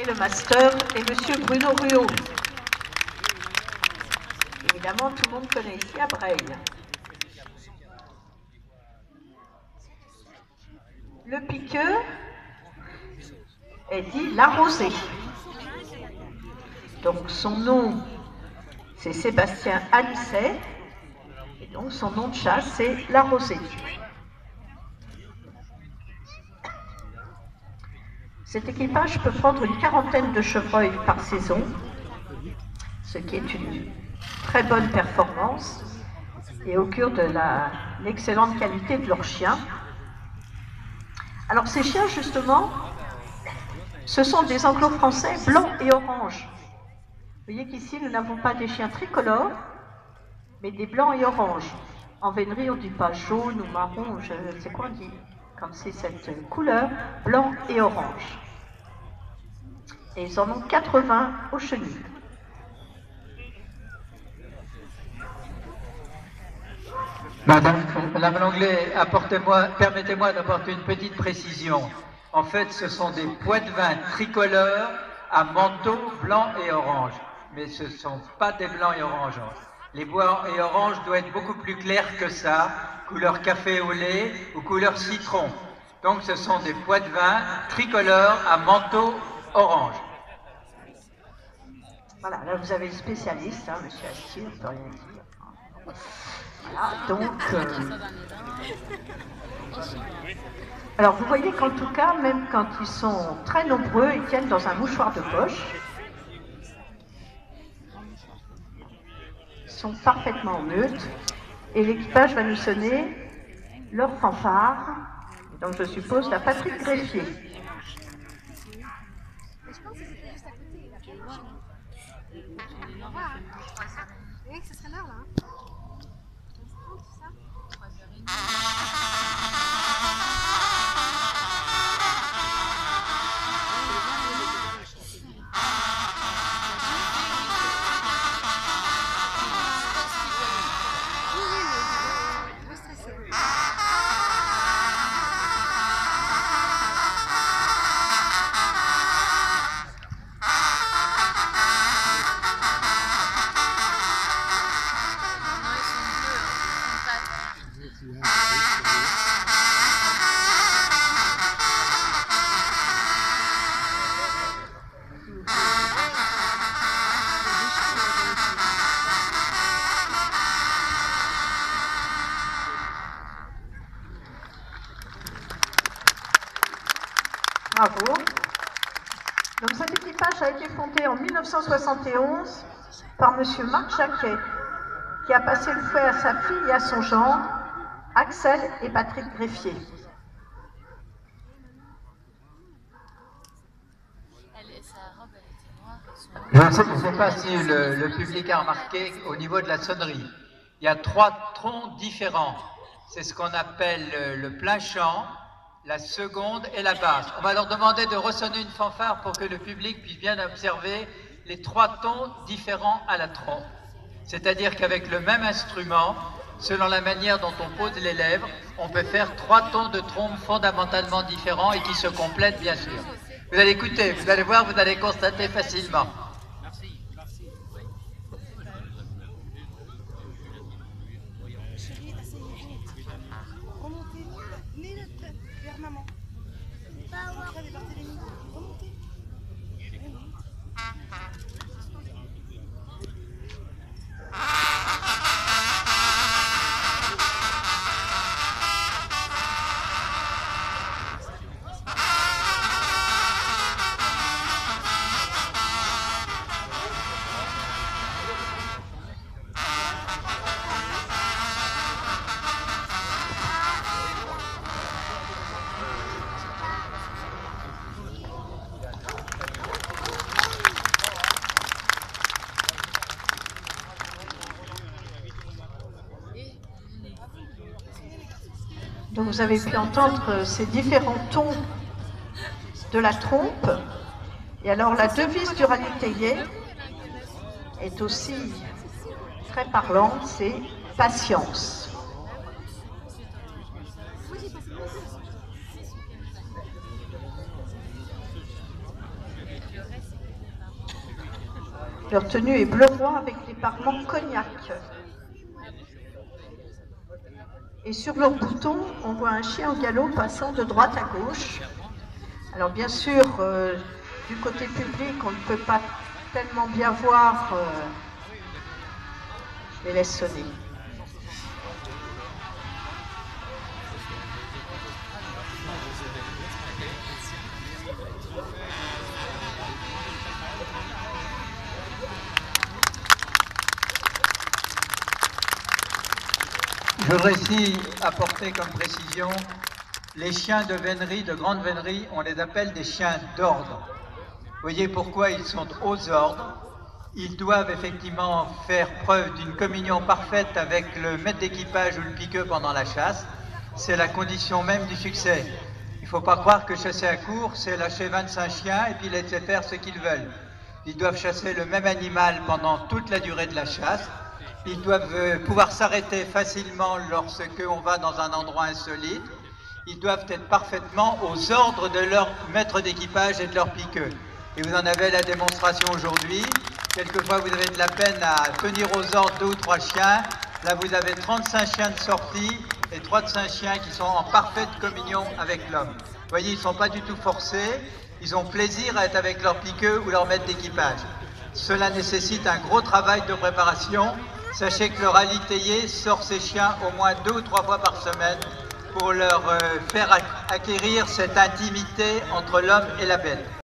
le master, et monsieur Bruno Ruot. Évidemment, tout le monde connaît ici à Breil. Le piqueux est dit la rosée. Donc son nom, c'est Sébastien Alicet, et donc son nom de chasse, c'est la rosée. Cet équipage peut prendre une quarantaine de chevreuils par saison, ce qui est une très bonne performance, et augure de l'excellente qualité de leurs chiens. Alors ces chiens, justement, ce sont des anglo-français blancs et oranges. Vous voyez qu'ici, nous n'avons pas des chiens tricolores, mais des blancs et oranges. En vénerie, on ne dit pas jaune ou marron, je ne sais quoi on dit, comme c'est cette couleur, blanc et orange. Et ils en ont 80 au chenil. Madame Langlais, permettez-moi d'apporter une petite précision. En fait, ce sont des poids de vin tricolores à manteau blanc et orange. Mais ce ne sont pas des blancs et oranges. Les blancs et oranges doivent être beaucoup plus clairs que ça, couleur café au lait ou couleur citron. Donc ce sont des poids de vin tricolores à manteau orange. Voilà, là vous avez le spécialiste, hein, monsieur Astier, on ne peut rien dire. Voilà, donc... Alors vous voyez qu'en tout cas, même quand ils sont très nombreux, ils tiennent dans un mouchoir de poche. Ils sont parfaitement en meute. Et l'équipage va nous sonner leur fanfare. Donc je suppose la Patrick Greffier. Oui, ce serait l'heure là. Bravo. Donc cet équipage a été fondé en 1971 par monsieur Marc Jacquet, qui a passé le fouet à sa fille et à son gendre, Axel et Patrick Greffier. Je ne sais pas si le public a remarqué au niveau de la sonnerie, il y a 3 tons différents. C'est ce qu'on appelle le plein chant, la seconde et la basse. On va leur demander de ressonner une fanfare pour que le public puisse bien observer les 3 tons différents à la trompe. C'est-à-dire qu'avec le même instrument, selon la manière dont on pose les lèvres, on peut faire 3 tons de trompe fondamentalement différents et qui se complètent bien sûr. Vous allez écouter, vous allez voir, vous allez constater facilement. Donc vous avez pu entendre ces différents tons de la trompe. Et alors la devise du rallye Théier est aussi très parlante, c'est patience. Leur tenue est bleu roi avec des parements cognac. Et sur leur bouton, on voit un chien au galop passant de droite à gauche. Alors bien sûr, du côté public, on ne peut pas tellement bien voir les laisse sonner. Je voudrais ici apporter comme précision, les chiens de vénerie, de grande vénerie, on les appelle des chiens d'ordre. Vous voyez pourquoi ils sont aux ordres. Ils doivent effectivement faire preuve d'une communion parfaite avec le maître d'équipage ou le piqueux pendant la chasse. C'est la condition même du succès. Il ne faut pas croire que chasser à court, c'est lâcher 25 chiens et puis laisser faire ce qu'ils veulent. Ils doivent chasser le même animal pendant toute la durée de la chasse. Ils doivent pouvoir s'arrêter facilement lorsque on va dans un endroit insolite. Ils doivent être parfaitement aux ordres de leur maître d'équipage et de leur piqueux. Et vous en avez la démonstration aujourd'hui. Quelquefois, vous avez de la peine à tenir aux ordres 2 ou 3 chiens. Là, vous avez 35 chiens de sortie et 35 chiens qui sont en parfaite communion avec l'homme. Vous voyez, ils ne sont pas du tout forcés. Ils ont plaisir à être avec leur piqueux ou leur maître d'équipage. Cela nécessite un gros travail de préparation. Sachez que le rallye Théier sort ses chiens au moins 2 ou 3 fois par semaine pour leur faire acquérir cette intimité entre l'homme et la bête.